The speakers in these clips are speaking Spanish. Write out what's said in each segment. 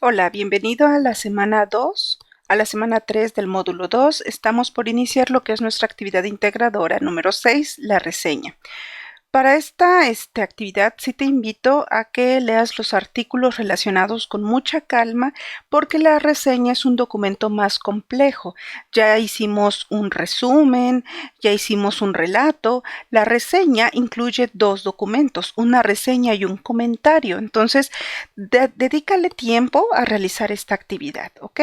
Hola, bienvenido a la semana 2, a la semana 3 del módulo 2. Estamos por iniciar lo que es nuestra actividad integradora número 6, la reseña. Para esta actividad sí te invito a que leas los artículos relacionados con mucha calma porque la reseña es un documento más complejo. Ya hicimos un resumen, ya hicimos un relato. La reseña incluye dos documentos, una reseña y un comentario. Entonces, dedícale tiempo a realizar esta actividad, ¿ok?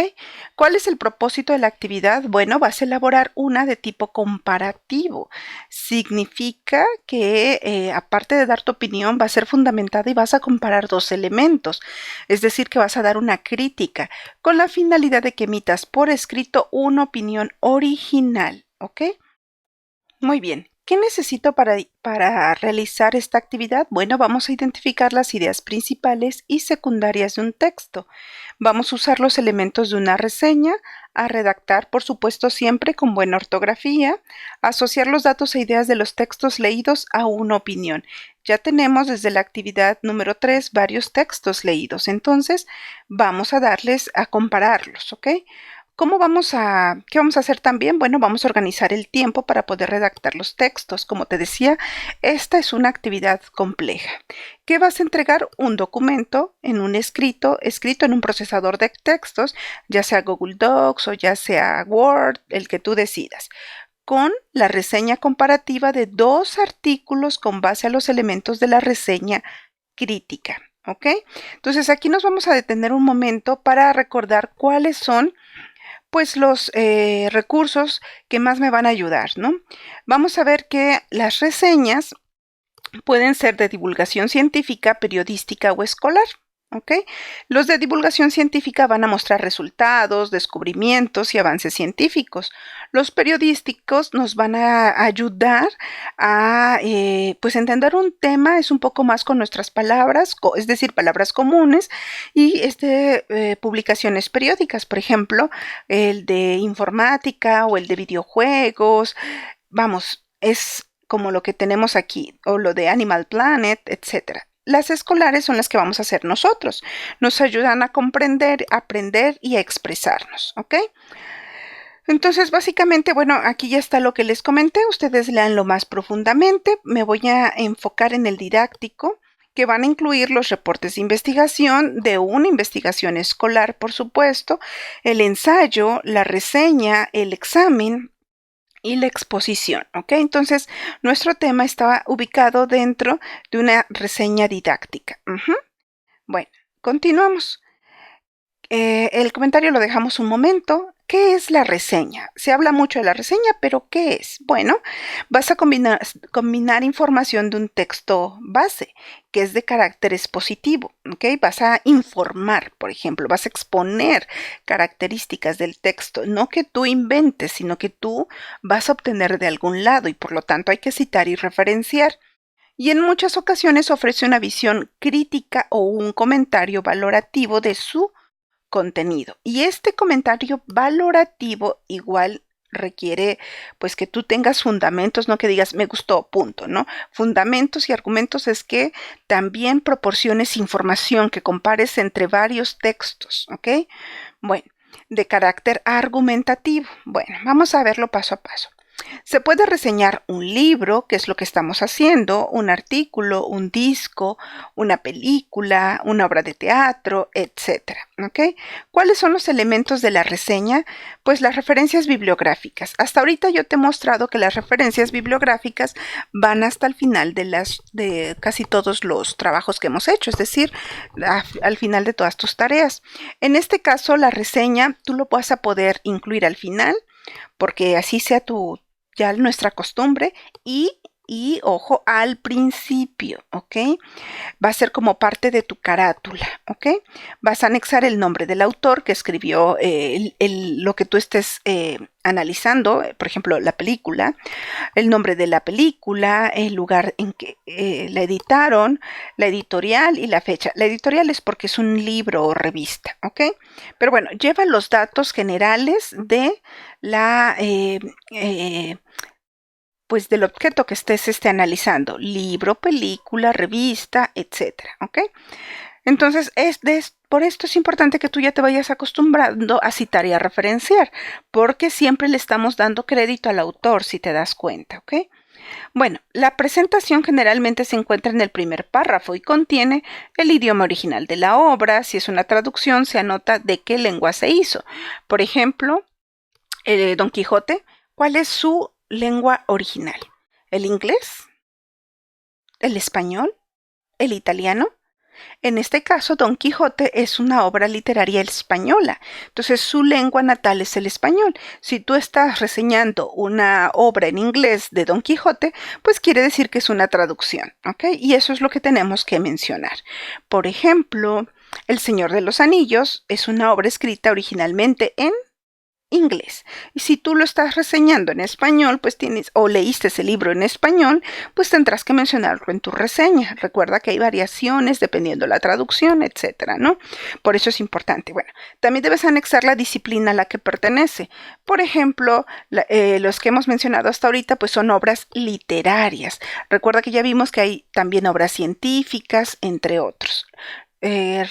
¿Cuál es el propósito de la actividad? Bueno, vas a elaborar una de tipo comparativo. Significa que aparte de dar tu opinión, va a ser fundamentada y vas a comparar dos elementos, es decir, que vas a dar una crítica con la finalidad de que emitas por escrito una opinión original, ¿ok? Muy bien. ¿Qué necesito para realizar esta actividad? Bueno, vamos a identificar las ideas principales y secundarias de un texto. Vamos a usar los elementos de una reseña, a redactar, por supuesto, siempre con buena ortografía, asociar los datos e ideas de los textos leídos a una opinión. Ya tenemos desde la actividad número 3 varios textos leídos, entonces vamos a darles a compararlos, ¿ok? ¿Qué vamos a hacer también? Bueno, vamos a organizar el tiempo para poder redactar los textos. Como te decía, esta es una actividad compleja. ¿Qué vas a entregar? Un documento en un escrito en un procesador de textos, ya sea Google Docs o ya sea Word, el que tú decidas, con la reseña comparativa de dos artículos con base a los elementos de la reseña crítica. ¿Ok? Entonces aquí nos vamos a detener un momento para recordar cuáles son pues los recursos que más me van a ayudar, ¿no? Vamos a ver que las reseñas pueden ser de divulgación científica, periodística o escolar. ¿Ok? Los de divulgación científica van a mostrar resultados, descubrimientos y avances científicos. Los periodísticos nos van a ayudar a pues entender un tema, es un poco más con nuestras palabras, es decir, palabras comunes, y publicaciones periódicas, por ejemplo, el de informática o el de videojuegos. Vamos, es como lo que tenemos aquí, o lo de Animal Planet, etcétera. Las escolares son las que vamos a hacer nosotros. Nos ayudan a comprender, a aprender y a expresarnos, ¿ok? Entonces, básicamente, bueno, aquí ya está lo que les comenté. Ustedes leanlo más profundamente. Me voy a enfocar en el didáctico, que van a incluir los reportes de investigación, de una investigación escolar, por supuesto, el ensayo, la reseña, el examen y la exposición, ¿ok? Entonces, nuestro tema está ubicado dentro de una reseña didáctica. Bueno, continuamos. El comentario lo dejamos un momento. ¿Qué es la reseña? Se habla mucho de la reseña, pero ¿qué es? Bueno, vas a combinar información de un texto base, que es de carácter expositivo, ¿ok? Vas a informar, por ejemplo, vas a exponer características del texto, no que tú inventes, sino que tú vas a obtener de algún lado y por lo tanto hay que citar y referenciar. Y en muchas ocasiones ofrece una visión crítica o un comentario valorativo de su contenido. Y este comentario valorativo igual requiere pues que tú tengas fundamentos, no que digas me gustó, punto, ¿no? Fundamentos y argumentos es que también proporciones información, que compares entre varios textos, ¿ok? Bueno, de carácter argumentativo. Bueno, vamos a verlo paso a paso. Se puede reseñar un libro, que es lo que estamos haciendo, un artículo, un disco, una película, una obra de teatro, etcétera, ¿ok? ¿Cuáles son los elementos de la reseña? Pues las referencias bibliográficas. Hasta ahorita yo te he mostrado que las referencias bibliográficas van hasta el final de casi todos los trabajos que hemos hecho, es decir, al final de todas tus tareas. En este caso, la reseña tú lo vas a poder incluir al final, porque así sea ya nuestra costumbre, y ojo, al principio, ¿ok? Va a ser como parte de tu carátula, ¿ok? Vas a anexar el nombre del autor que escribió lo que tú estés analizando, por ejemplo, la película, el nombre de la película, el lugar en que la editaron, la editorial y la fecha. La editorial es porque es un libro o revista, ¿ok? Pero bueno, lleva los datos generales de la pues del objeto que estés analizando, libro, película, revista, etcétera, ¿ok? Entonces, por esto es importante que tú ya te vayas acostumbrando a citar y a referenciar, porque siempre le estamos dando crédito al autor, si te das cuenta, ¿ok? Bueno, la presentación generalmente se encuentra en el primer párrafo y contiene el idioma original de la obra. Si es una traducción, se anota de qué lengua se hizo. Por ejemplo, Don Quijote, ¿cuál es su lengua original? ¿El inglés? ¿El español? ¿El italiano? En este caso, Don Quijote es una obra literaria española, entonces su lengua natal es el español. Si tú estás reseñando una obra en inglés de Don Quijote, pues quiere decir que es una traducción, ¿ok? Y eso es lo que tenemos que mencionar. Por ejemplo, El Señor de los Anillos es una obra escrita originalmente en inglés. Y si tú lo estás reseñando en español, pues tienes, o leíste ese libro en español, pues tendrás que mencionarlo en tu reseña. Recuerda que hay variaciones dependiendo la traducción, etcétera, ¿no? Por eso es importante. Bueno, también debes anexar la disciplina a la que pertenece. Por ejemplo, los que hemos mencionado hasta ahorita, pues son obras literarias. Recuerda que ya vimos que hay también obras científicas, entre otros.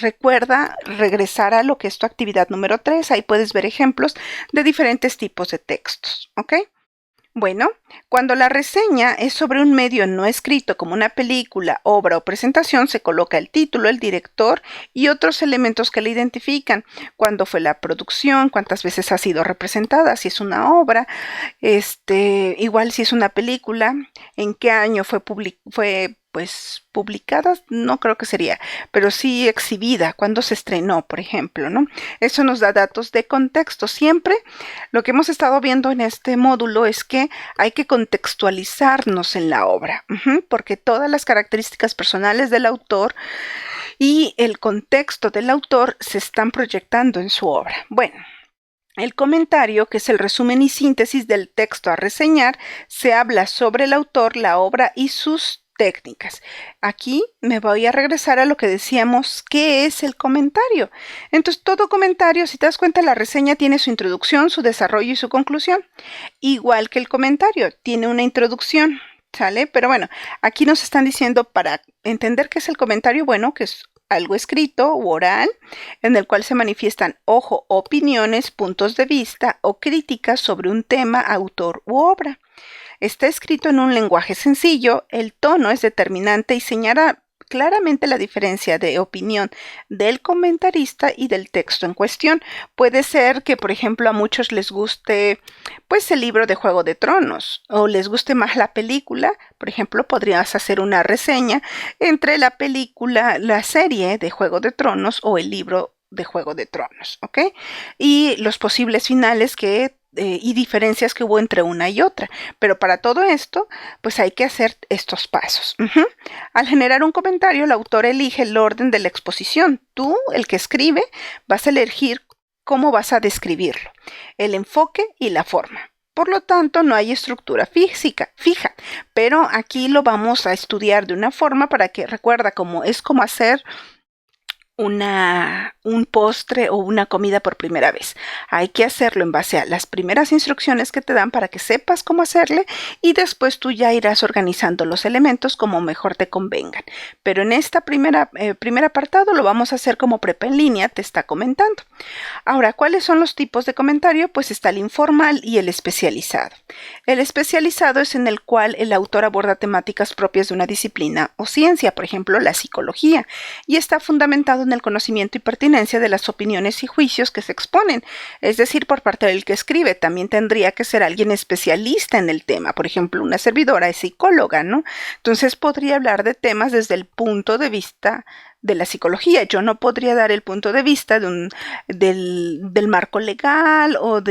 Recuerda regresar a lo que es tu actividad número 3. Ahí puedes ver ejemplos de diferentes tipos de textos, ¿ok? Bueno, cuando la reseña es sobre un medio no escrito como una película, obra o presentación, se coloca el título, el director y otros elementos que le identifican. Cuándo fue la producción, cuántas veces ha sido representada, si es una obra, igual si es una película, en qué año fue publicada, no creo que sería, pero sí exhibida, cuando se estrenó, por ejemplo, ¿no? Eso nos da datos de contexto. Siempre lo que hemos estado viendo en este módulo es que hay que contextualizarnos en la obra, porque todas las características personales del autor y el contexto del autor se están proyectando en su obra. Bueno, el comentario, que es el resumen y síntesis del texto a reseñar, se habla sobre el autor, la obra y sus técnicas. Aquí me voy a regresar a lo que decíamos, ¿qué es el comentario? Entonces, todo comentario, si te das cuenta, la reseña tiene su introducción, su desarrollo y su conclusión. Igual que el comentario, tiene una introducción, ¿sale? Pero bueno, aquí nos están diciendo, para entender qué es el comentario, bueno, que es algo escrito u oral, en el cual se manifiestan, opiniones, puntos de vista o críticas sobre un tema, autor u obra. Está escrito en un lenguaje sencillo, el tono es determinante y señala claramente la diferencia de opinión del comentarista y del texto en cuestión. Puede ser que, por ejemplo, a muchos les guste pues el libro de Juego de Tronos, o les guste más la película. Por ejemplo, podrías hacer una reseña entre la película, la serie de Juego de Tronos o el libro de Juego de Tronos, ¿ok? Y los posibles finales y diferencias que hubo entre una y otra. Pero para todo esto, pues hay que hacer estos pasos. Al generar un comentario, el autor elige el orden de la exposición. Tú, el que escribe, vas a elegir cómo vas a describirlo, el enfoque y la forma. Por lo tanto, no hay estructura fija, pero aquí lo vamos a estudiar de una forma para que recuerda cómo es como hacer un postre o una comida por primera vez. Hay que hacerlo en base a las primeras instrucciones que te dan para que sepas cómo hacerle, y después tú ya irás organizando los elementos como mejor te convengan. Pero en esta primer apartado lo vamos a hacer como prepa en línea te está comentando. Ahora, ¿cuáles son los tipos de comentario? Pues está el informal y el especializado. El especializado es en el cual el autor aborda temáticas propias de una disciplina o ciencia, por ejemplo, la psicología, y está fundamentado en el conocimiento y pertinencia de las opiniones y juicios que se exponen, es decir, por parte del que escribe. También tendría que ser alguien especialista en el tema. Por ejemplo, una servidora es psicóloga, ¿no? Entonces podría hablar de temas desde el punto de vista de la psicología. Yo no podría dar el punto de vista del marco legal o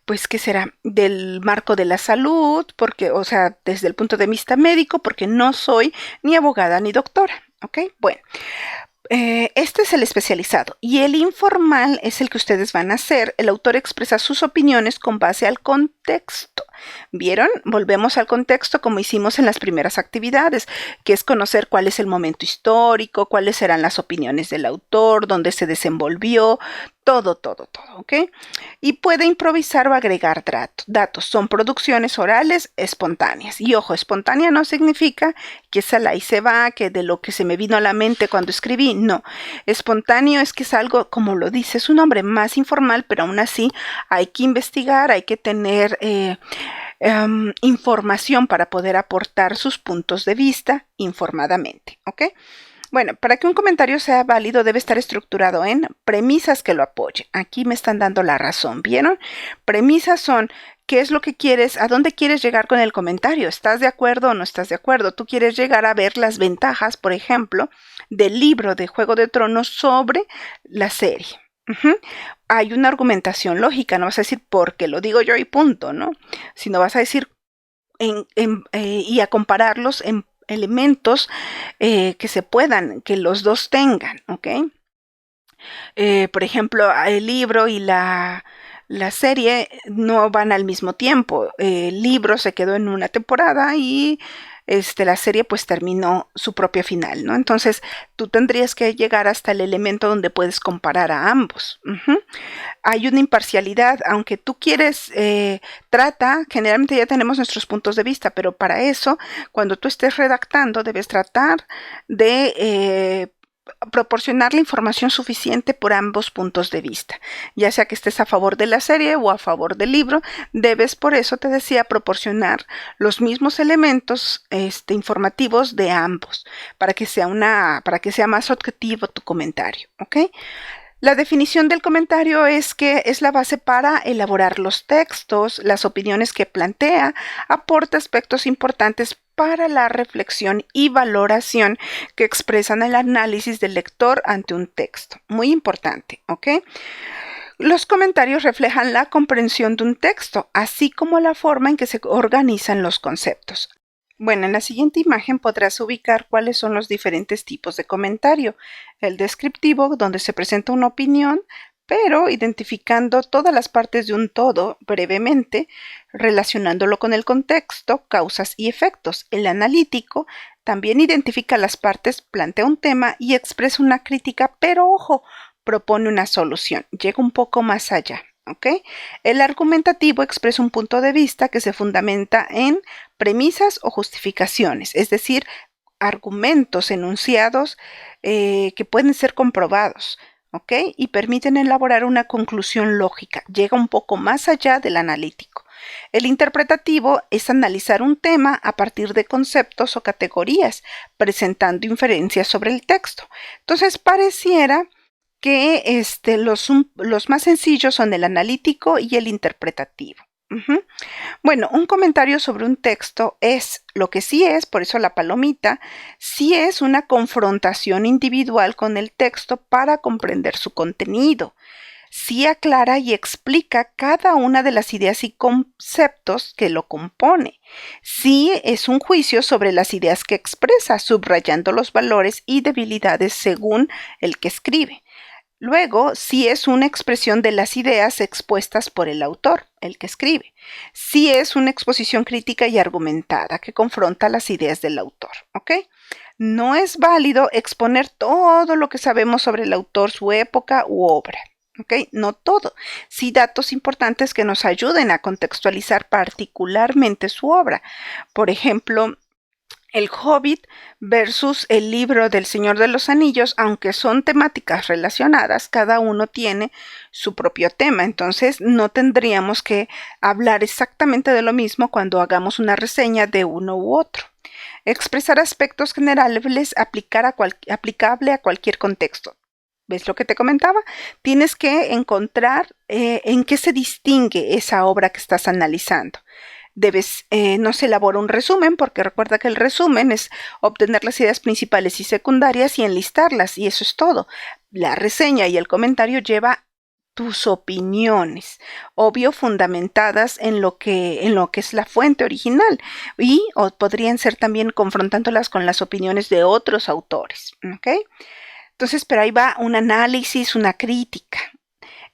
pues, ¿qué será? Del marco de la salud, porque, o sea, desde el punto de vista médico, porque no soy ni abogada ni doctora, ¿ok? Bueno. Este es el especializado, y el informal es el que ustedes van a hacer. El autor expresa sus opiniones con base al contexto. ¿Vieron? Volvemos al contexto como hicimos en las primeras actividades, que es conocer cuál es el momento histórico, cuáles serán las opiniones del autor, dónde se desenvolvió. todo, ¿ok? Y puede improvisar o agregar datos. Son producciones orales espontáneas. Y ojo, espontánea no significa que sale y se va, que de lo que se me vino a la mente cuando escribí. No, espontáneo es que es algo, como lo dice su nombre, más informal, pero aún así hay que investigar, hay que tener información para poder aportar sus puntos de vista informadamente, ¿ok? Bueno, para que un comentario sea válido debe estar estructurado en premisas que lo apoyen. Aquí me están dando la razón, ¿vieron? Premisas son qué es lo que quieres, a dónde quieres llegar con el comentario. ¿Estás de acuerdo o no estás de acuerdo? Tú quieres llegar a ver las ventajas, por ejemplo, del libro de Juego de Tronos sobre la serie. Hay una argumentación lógica, no vas a decir porque lo digo yo y punto, ¿no? Sino vas a decir y a compararlos en elementos que se puedan, que los dos tengan, ¿ok? Por ejemplo, el libro y la serie no van al mismo tiempo. El libro se quedó en una temporada y la serie pues terminó su propio final, ¿no? Entonces tú tendrías que llegar hasta el elemento donde puedes comparar a ambos. Hay una imparcialidad, aunque tú quieres, generalmente ya tenemos nuestros puntos de vista, pero para eso, cuando tú estés redactando, debes tratar de proporcionar la información suficiente por ambos puntos de vista, ya sea que estés a favor de la serie o a favor del libro, debes, por eso te decía, proporcionar los mismos elementos informativos de ambos, para que sea más objetivo tu comentario, ¿ok? La definición del comentario es que es la base para elaborar los textos, las opiniones que plantea, aporta aspectos importantes para la reflexión y valoración que expresan el análisis del lector ante un texto. Muy importante, ¿ok? Los comentarios reflejan la comprensión de un texto, así como la forma en que se organizan los conceptos. Bueno, en la siguiente imagen podrás ubicar cuáles son los diferentes tipos de comentario. El descriptivo, donde se presenta una opinión, pero identificando todas las partes de un todo brevemente, relacionándolo con el contexto, causas y efectos. El analítico también identifica las partes, plantea un tema y expresa una crítica, pero ojo, propone una solución, llega un poco más allá. ¿Ok? El argumentativo expresa un punto de vista que se fundamenta en premisas o justificaciones, es decir, argumentos enunciados que pueden ser comprobados, ¿ok? Y permiten elaborar una conclusión lógica, llega un poco más allá del analítico. El interpretativo es analizar un tema a partir de conceptos o categorías, presentando inferencias sobre el texto. Entonces, pareciera que los más sencillos son el analítico y el interpretativo. Bueno, un comentario sobre un texto es lo que sí es, por eso la palomita, sí es una confrontación individual con el texto para comprender su contenido. Sí aclara y explica cada una de las ideas y conceptos que lo compone. Sí es un juicio sobre las ideas que expresa, subrayando los valores y debilidades según el que escribe. Luego, sí es una expresión de las ideas expuestas por el autor, el que escribe. Sí es una exposición crítica y argumentada que confronta las ideas del autor, ¿ok? No es válido exponer todo lo que sabemos sobre el autor, su época u obra, ¿ok? No todo. Sí datos importantes que nos ayuden a contextualizar particularmente su obra. Por ejemplo, El Hobbit versus el libro del Señor de los Anillos, aunque son temáticas relacionadas, cada uno tiene su propio tema, entonces no tendríamos que hablar exactamente de lo mismo cuando hagamos una reseña de uno u otro. Expresar aspectos generales aplicable a cualquier contexto. ¿Ves lo que te comentaba? Tienes que encontrar en qué se distingue esa obra que estás analizando. No se elabora un resumen, porque recuerda que el resumen es obtener las ideas principales y secundarias y enlistarlas, y eso es todo. La reseña y el comentario lleva tus opiniones, obvio fundamentadas en lo que es la fuente original, o podrían ser también confrontándolas con las opiniones de otros autores, ¿ok? Entonces, pero ahí va un análisis, una crítica.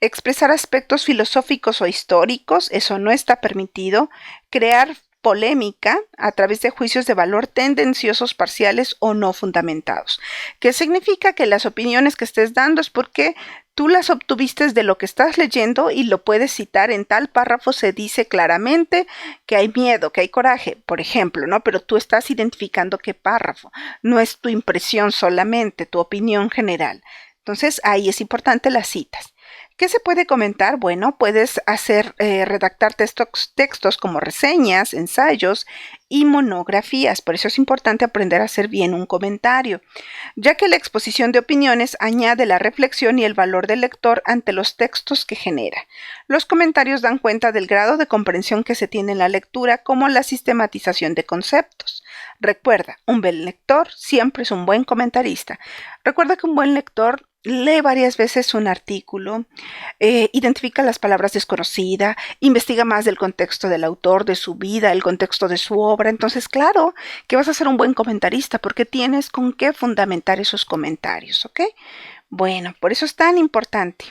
Expresar aspectos filosóficos o históricos, eso no está permitido. Crear polémica a través de juicios de valor tendenciosos, parciales o no fundamentados. ¿Qué significa? Que las opiniones que estés dando es porque tú las obtuviste de lo que estás leyendo y lo puedes citar. En tal párrafo se dice claramente que hay miedo, que hay coraje, por ejemplo, ¿no? Pero tú estás identificando qué párrafo. No es tu impresión solamente, tu opinión general. Entonces, ahí es importante las citas. ¿Qué se puede comentar? Bueno, puedes redactar textos como reseñas, ensayos y monografías. Por eso es importante aprender a hacer bien un comentario, ya que la exposición de opiniones añade la reflexión y el valor del lector ante los textos que genera. Los comentarios dan cuenta del grado de comprensión que se tiene en la lectura, como la sistematización de conceptos. Recuerda, un buen lector siempre es un buen comentarista. Recuerda que un buen lector lee varias veces un artículo, identifica las palabras desconocidas, investiga más del contexto del autor, de su vida, el contexto de su obra. Entonces, claro que vas a ser un buen comentarista porque tienes con qué fundamentar esos comentarios, ¿ok? Bueno, por eso es tan importante.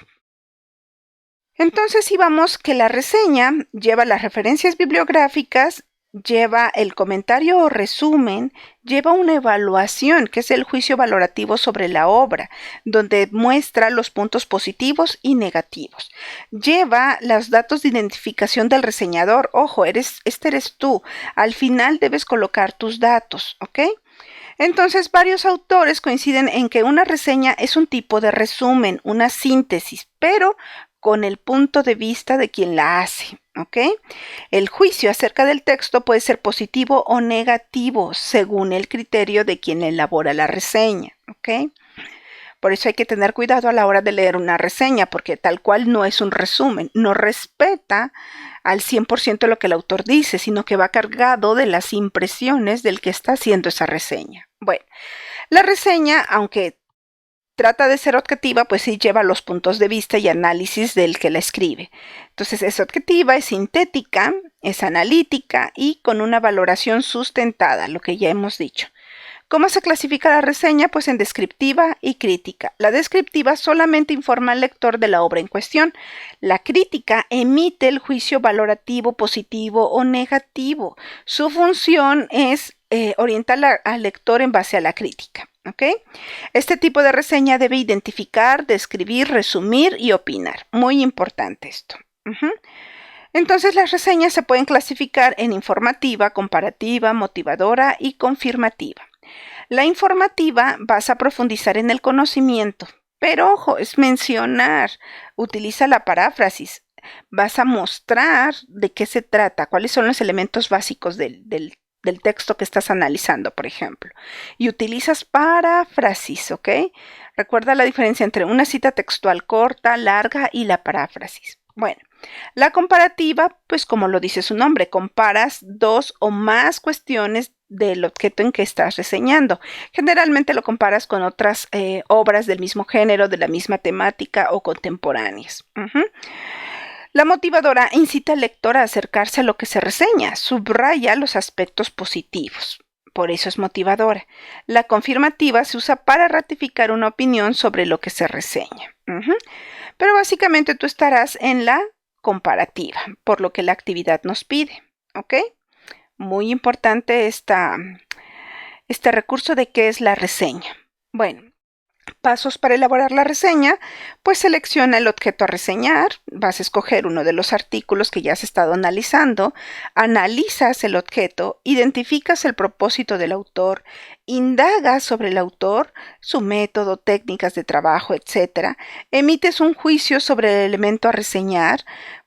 Entonces, si vamos que la reseña lleva las referencias bibliográficas, lleva el comentario o resumen, lleva una evaluación, que es el juicio valorativo sobre la obra, donde muestra los puntos positivos y negativos. Lleva los datos de identificación del reseñador. Ojo, este eres tú. Al final debes colocar tus datos, ¿ok? Entonces, varios autores coinciden en que una reseña es un tipo de resumen, una síntesis, pero con el punto de vista de quien la hace, ¿ok? El juicio acerca del texto puede ser positivo o negativo según el criterio de quien elabora la reseña, ¿ok? Por eso hay que tener cuidado a la hora de leer una reseña, porque tal cual no es un resumen, no respeta al 100% lo que el autor dice, sino que va cargado de las impresiones del que está haciendo esa reseña. Bueno, la reseña, aunque trata de ser objetiva, pues sí lleva los puntos de vista y análisis del que la escribe. Entonces es objetiva, es sintética, es analítica y con una valoración sustentada, lo que ya hemos dicho. ¿Cómo se clasifica la reseña? Pues en descriptiva y crítica. La descriptiva solamente informa al lector de la obra en cuestión. La crítica emite el juicio valorativo, positivo o negativo. Su función es orientar al lector en base a la crítica. ¿Okay? Este tipo de reseña debe identificar, describir, resumir y opinar. Muy importante esto. Entonces las reseñas se pueden clasificar en informativa, comparativa, motivadora y confirmativa. La informativa vas a profundizar en el conocimiento, pero ojo, es mencionar, utiliza la paráfrasis, vas a mostrar de qué se trata, cuáles son los elementos básicos del texto que estás analizando, por ejemplo. Y utilizas paráfrasis, ¿ok? Recuerda la diferencia entre una cita textual corta, larga y la paráfrasis. Bueno, la comparativa, pues como lo dice su nombre, comparas dos o más cuestiones del objeto en que estás reseñando. Generalmente lo comparas con otras obras del mismo género, de la misma temática o contemporáneas. La motivadora incita al lector a acercarse a lo que se reseña, subraya los aspectos positivos. Por eso es motivadora. La confirmativa se usa para ratificar una opinión sobre lo que se reseña. Pero básicamente tú estarás en la comparativa, por lo que la actividad nos pide. ¿Ok? Muy importante este recurso de qué es la reseña. Bueno. Pasos para elaborar la reseña, pues selecciona el objeto a reseñar, vas a escoger uno de los artículos que ya has estado analizando, analizas el objeto, identificas el propósito del autor, indagas sobre el autor, su método, técnicas de trabajo, etc. Emites un juicio sobre el elemento a reseñar,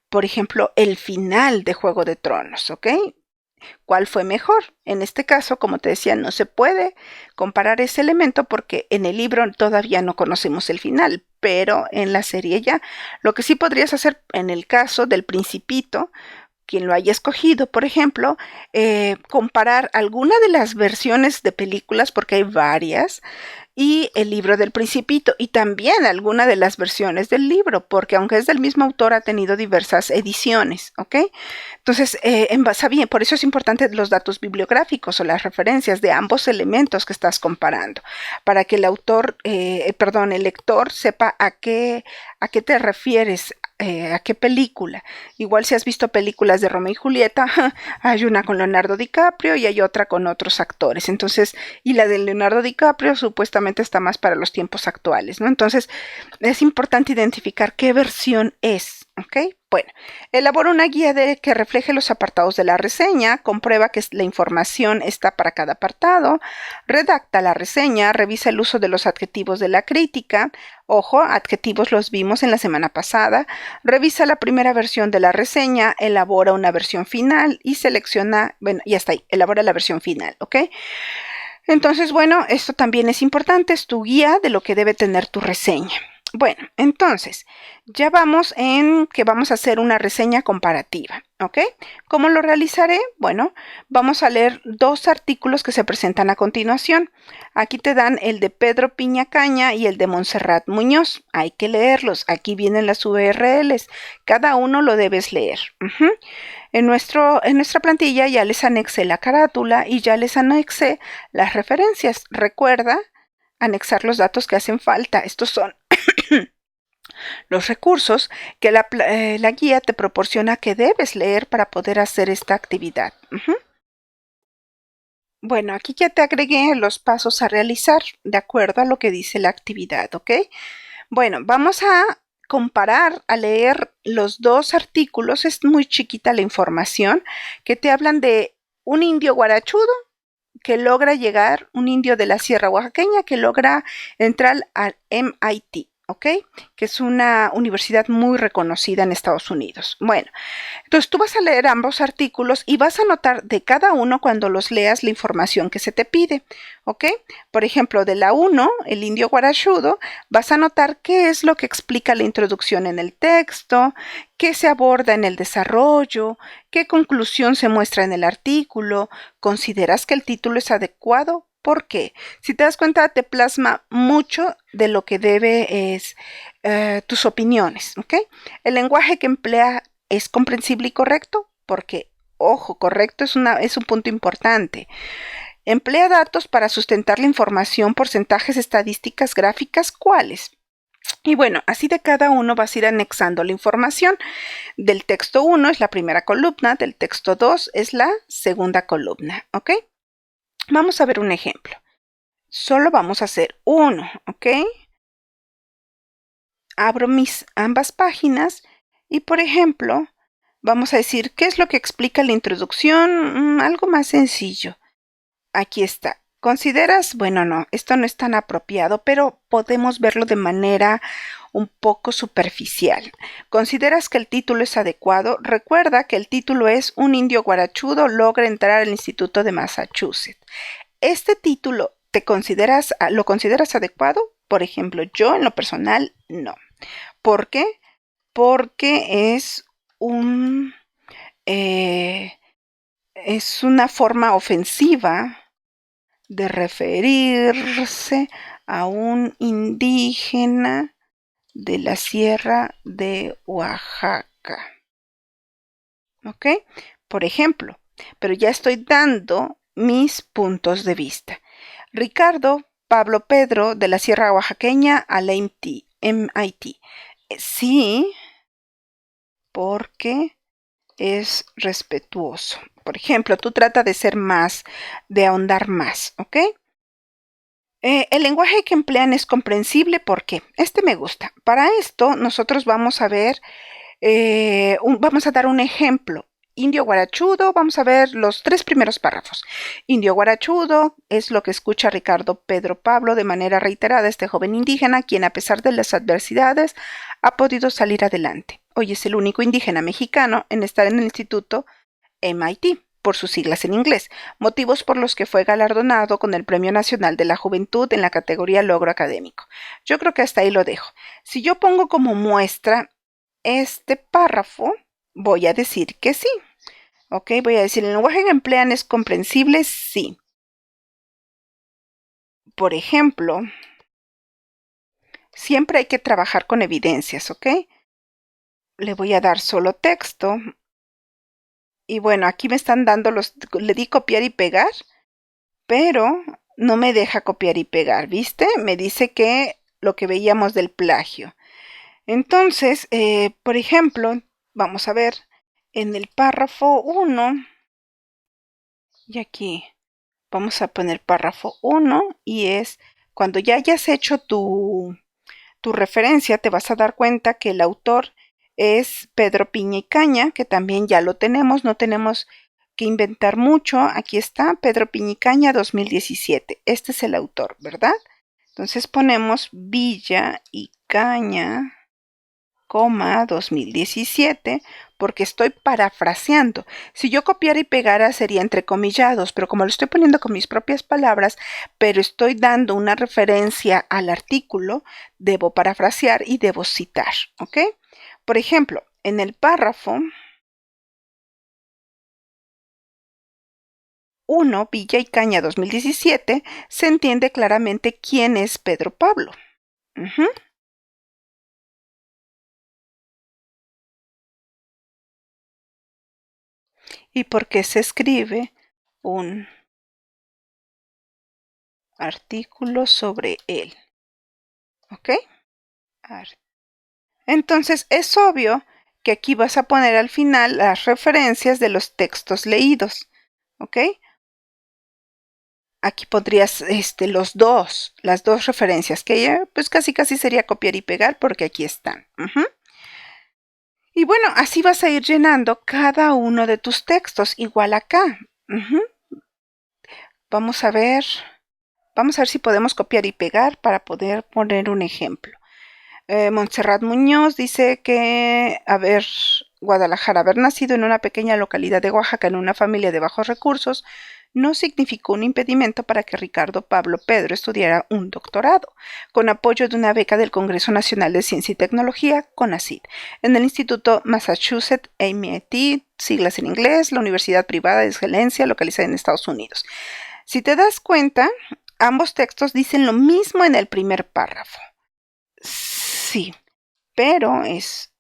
por ejemplo, el final de Juego de Tronos, ¿ok? ¿Cuál fue mejor? En este caso, como te decía, no se puede comparar ese elemento porque en el libro todavía no conocemos el final, pero en la serie ya. Lo que sí podrías hacer en el caso del Principito, quien lo haya escogido, por ejemplo, comparar alguna de las versiones de películas, porque hay varias, y el libro del Principito, y también alguna de las versiones del libro, porque aunque es del mismo autor, ha tenido diversas ediciones, ¿ok? Entonces, bien, por eso es importante los datos bibliográficos o las referencias de ambos elementos que estás comparando, para que el lector sepa a qué te refieres a qué película. Igual si has visto películas de Romeo y Julieta, hay una con Leonardo DiCaprio y hay otra con otros actores. Entonces, y la de Leonardo DiCaprio supuestamente está más para los tiempos actuales, ¿no? Entonces, es importante identificar qué versión es, ¿ok? Bueno, elabora una guía que refleje los apartados de la reseña, comprueba que la información está para cada apartado, redacta la reseña, revisa el uso de los adjetivos de la crítica, ojo, adjetivos los vimos en la semana pasada, revisa la primera versión de la reseña, elabora una versión final y selecciona, bueno, ya está ahí, elabora la versión final, ¿ok? Entonces, bueno, esto también es importante, es tu guía de lo que debe tener tu reseña. Bueno, entonces, ya vamos en que vamos a hacer una reseña comparativa, ¿ok? ¿Cómo lo realizaré? Bueno, vamos a leer dos artículos que se presentan a continuación. Aquí te dan el de Pedro Piñacaña y el de Montserrat Muñoz. Hay que leerlos. Aquí vienen las URLs. Cada uno lo debes leer. En nuestra plantilla ya les anexé la carátula y ya les anexé las referencias. Recuerda anexar los datos que hacen falta. Estos son los recursos que la guía te proporciona que debes leer para poder hacer esta actividad. Bueno, aquí ya te agregué los pasos a realizar de acuerdo a lo que dice la actividad, ¿ok? Bueno, vamos a comparar, a leer los dos artículos. Es muy chiquita la información que te hablan de un indio guarachudo que logra llegar, un indio de la Sierra Oaxaqueña que logra entrar al MIT, ¿ok? Que es una universidad muy reconocida en Estados Unidos. Bueno, entonces tú vas a leer ambos artículos y vas a notar de cada uno cuando los leas la información que se te pide, ¿ok? Por ejemplo, de la 1, el indio guarachudo, vas a notar qué es lo que explica la introducción en el texto, qué se aborda en el desarrollo, qué conclusión se muestra en el artículo, ¿consideras que el título es adecuado? ¿Por qué? Si te das cuenta, te plasma mucho de lo que debe es tus opiniones, ¿ok? El lenguaje que emplea es comprensible y correcto, porque, ojo, correcto es un punto importante. Emplea datos para sustentar la información, porcentajes, estadísticas, gráficas, ¿cuáles? Y bueno, así de cada uno vas a ir anexando la información. Del texto 1 es la primera columna, del texto 2 es la segunda columna, ¿ok? Vamos a ver un ejemplo. Solo vamos a hacer uno, ¿ok? Abro mis ambas páginas y, por ejemplo, vamos a decir, ¿qué es lo que explica la introducción? Algo más sencillo. Aquí está. ¿Consideras? Bueno, no, esto no es tan apropiado, pero podemos verlo de manera un poco superficial. ¿Consideras que el título es adecuado? Recuerda que el título es Un indio guarachudo logra entrar al Instituto de Massachusetts. ¿Este título lo consideras adecuado? Por ejemplo, yo en lo personal no. ¿Por qué? Porque es una forma ofensiva de referirse a un indígena de la Sierra de Oaxaca. ¿Ok? Por ejemplo, pero ya estoy dando mis puntos de vista. Ricardo Pablo Pedro de la Sierra Oaxaqueña al MIT. Sí, porque es respetuoso. Por ejemplo, tú trata de ser más, de ahondar más, ¿ok? El lenguaje que emplean es comprensible porque este me gusta. Para esto nosotros vamos a ver, vamos a dar un ejemplo. Indio guarachudo, vamos a ver los 3 primeros párrafos. Indio guarachudo es lo que escucha Ricardo Pedro Pablo de manera reiterada, este joven indígena, quien a pesar de las adversidades ha podido salir adelante. Hoy es el único indígena mexicano en estar en el Instituto MIT, por sus siglas en inglés, motivos por los que fue galardonado con el Premio Nacional de la Juventud en la categoría Logro Académico. Yo creo que hasta ahí lo dejo. Si yo pongo como muestra este párrafo, voy a decir que sí. ¿Ok? Voy a decir, ¿el lenguaje que emplean es comprensible? Sí. Por ejemplo, siempre hay que trabajar con evidencias, ¿ok? Le voy a dar solo texto. Y bueno, aquí me están dando le di copiar y pegar, pero no me deja copiar y pegar, ¿viste? Me dice que lo que veíamos del plagio. Entonces, por ejemplo, vamos a ver en el párrafo 1, y aquí vamos a poner párrafo 1, y es cuando ya hayas hecho tu referencia, te vas a dar cuenta que el autor es Pedro Piña y Caña, que también ya lo tenemos, no tenemos que inventar mucho. Aquí está, Pedro Piña y Caña 2017. Este es el autor, ¿verdad? Entonces ponemos Villa y Caña, 2017, porque estoy parafraseando. Si yo copiara y pegara sería entrecomillados, pero como lo estoy poniendo con mis propias palabras, pero estoy dando una referencia al artículo, debo parafrasear y debo citar, ¿ok? Por ejemplo, en el párrafo 1, Villa y Caña 2017, se entiende claramente quién es Pedro Pablo. Y por qué se escribe un artículo sobre él. ¿Ok? Entonces es obvio que aquí vas a poner al final las referencias de los textos leídos. ¿Ok? Aquí pondrías las dos referencias, que ya pues casi sería copiar y pegar porque aquí están. Y bueno, así vas a ir llenando cada uno de tus textos, igual acá. Vamos a ver si podemos copiar y pegar para poder poner un ejemplo. Montserrat Muñoz dice que, Guadalajara, haber nacido en una pequeña localidad de Oaxaca en una familia de bajos recursos no significó un impedimento para que Ricardo Pablo Pedro estudiara un doctorado, con apoyo de una beca del Congreso Nacional de Ciencia y Tecnología, CONACYT, en el Instituto Massachusetts MIT, siglas en inglés, la universidad privada de excelencia localizada en Estados Unidos. Si te das cuenta, ambos textos dicen lo mismo en el primer párrafo. Sí, pero es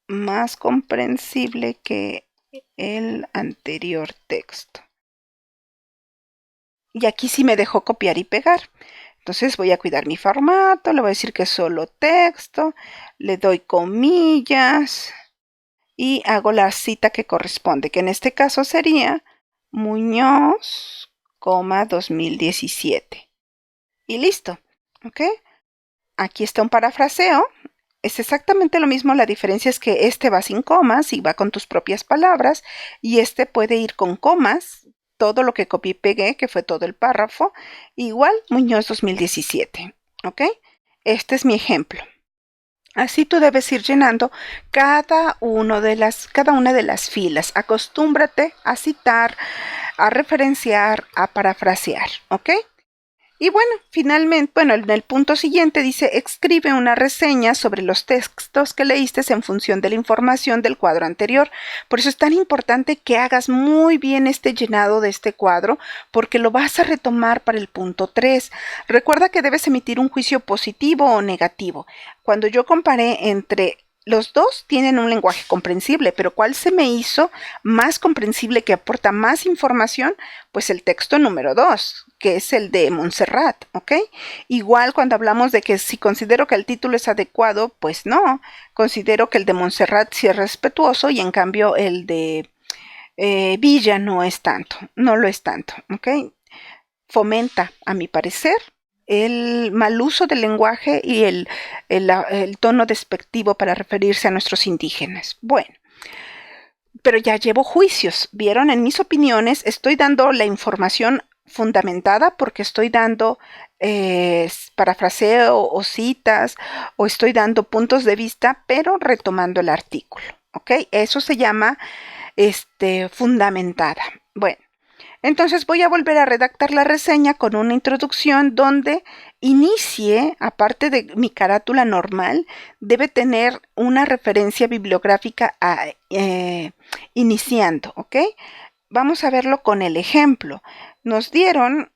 más comprensible que el anterior texto. Y aquí sí me dejó copiar y pegar. Entonces voy a cuidar mi formato, le voy a decir que es solo texto, le doy comillas y hago la cita que corresponde, que en este caso sería Muñoz, 2017. Y listo, ¿ok? Aquí está un parafraseo. Es exactamente lo mismo, la diferencia es que este va sin comas y va con tus propias palabras, y este puede ir con comas, todo lo que copié y pegué, que fue todo el párrafo, igual Muñoz 2017, ¿ok? Este es mi ejemplo. Así tú debes ir llenando cada una de las filas. Acostúmbrate a citar, a referenciar, a parafrasear, ¿ok? Y bueno, finalmente, en el punto siguiente dice, escribe una reseña sobre los textos que leíste en función de la información del cuadro anterior. Por eso es tan importante que hagas muy bien este llenado de este cuadro, porque lo vas a retomar para el punto 3. Recuerda que debes emitir un juicio positivo o negativo. Cuando yo comparé entre los dos tienen un lenguaje comprensible, pero ¿cuál se me hizo más comprensible, que aporta más información? Pues el texto número 2, que es el de Montserrat, ¿ok? Igual cuando hablamos de que si considero que el título es adecuado, pues no, considero que el de Montserrat sí es respetuoso y en cambio el de Villa no es tanto, no lo es tanto, ¿ok? Fomenta, a mi parecer, el mal uso del lenguaje y el tono despectivo para referirse a nuestros indígenas. Bueno, pero ya llevo juicios, ¿vieron? En mis opiniones estoy dando la información fundamentada porque estoy dando parafraseo o citas, o estoy dando puntos de vista, pero retomando el artículo, ¿ok? Eso se llama fundamentada. Bueno, entonces voy a volver a redactar la reseña con una introducción donde inicie, aparte de mi carátula normal, debe tener una referencia bibliográfica iniciando, ¿ok? Vamos a verlo con el ejemplo. Nos dieron,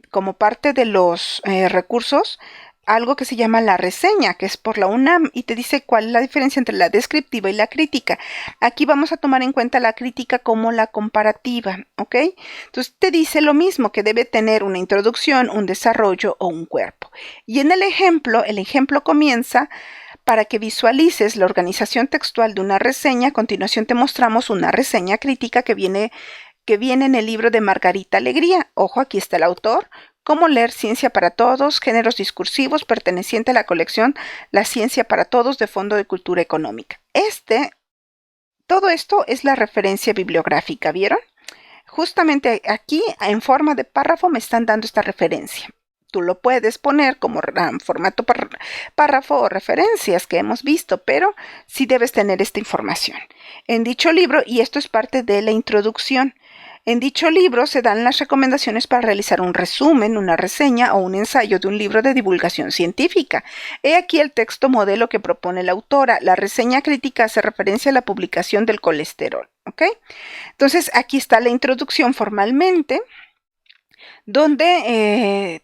como parte de los recursos, algo que se llama la reseña, que es por la UNAM, y te dice cuál es la diferencia entre la descriptiva y la crítica. Aquí vamos a tomar en cuenta la crítica como la comparativa, ¿ok? Entonces te dice lo mismo, que debe tener una introducción, un desarrollo o un cuerpo. Y en el ejemplo comienza Para que visualices la organización textual de una reseña, a continuación te mostramos una reseña crítica que viene en el libro de Margarita Alegría. Ojo, aquí está el autor. Cómo leer Ciencia para Todos, géneros discursivos, perteneciente a la colección La Ciencia para Todos de Fondo de Cultura Económica. Todo esto es la referencia bibliográfica, ¿vieron? Justamente aquí, en forma de párrafo, me están dando esta referencia. Tú lo puedes poner como formato párrafo o referencias que hemos visto, pero sí debes tener esta información. En dicho libro, y esto es parte de la introducción, en dicho libro se dan las recomendaciones para realizar un resumen, una reseña o un ensayo de un libro de divulgación científica. He aquí el texto modelo que propone la autora. La reseña crítica hace referencia a la publicación del colesterol. ¿Ok? Entonces, aquí está la introducción formalmente, donde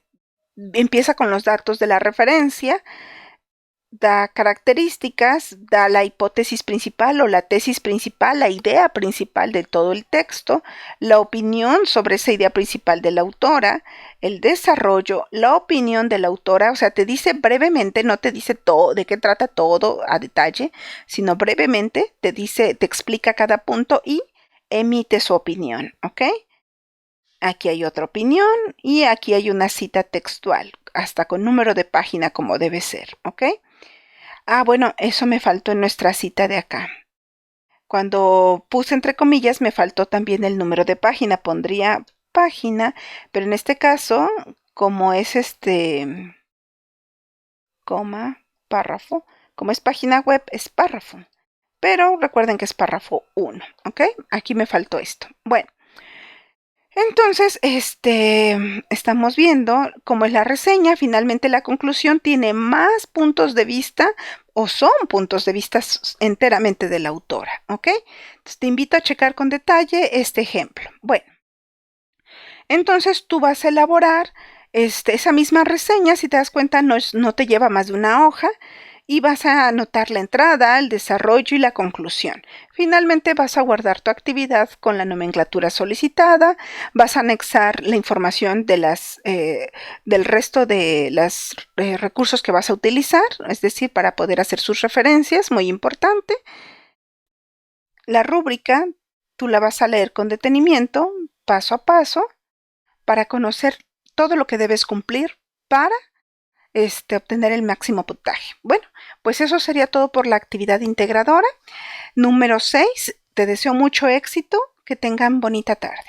empieza con los datos de la referencia, da características, da la hipótesis principal o la tesis principal, la idea principal de todo el texto, la opinión sobre esa idea principal de la autora, el desarrollo, la opinión de la autora, o sea, te dice brevemente, no te dice todo, de qué trata todo a detalle, sino brevemente te explica cada punto y emite su opinión, ¿ok? Aquí hay otra opinión y aquí hay una cita textual, hasta con número de página como debe ser, ¿ok? Ah, bueno, eso me faltó en nuestra cita de acá. Cuando puse entre comillas me faltó también el número de página, pondría página, pero en este caso, como es coma, párrafo, como es página web, es párrafo. Pero recuerden que es párrafo 1, ¿ok? Aquí me faltó esto. Bueno. Entonces, estamos viendo cómo es la reseña. Finalmente, la conclusión tiene más puntos de vista o son puntos de vista enteramente de la autora, ¿ok? Entonces, te invito a checar con detalle este ejemplo. Bueno, entonces tú vas a elaborar esa misma reseña. Si te das cuenta, no te lleva más de una hoja. Y vas a anotar la entrada, el desarrollo y la conclusión. Finalmente vas a guardar tu actividad con la nomenclatura solicitada, vas a anexar la información del resto de los recursos que vas a utilizar, es decir, para poder hacer sus referencias, muy importante. La rúbrica tú la vas a leer con detenimiento, paso a paso, para conocer todo lo que debes cumplir para obtener el máximo puntaje. Bueno, pues eso sería todo por la actividad integradora. Número 6, te deseo mucho éxito, que tengan bonita tarde.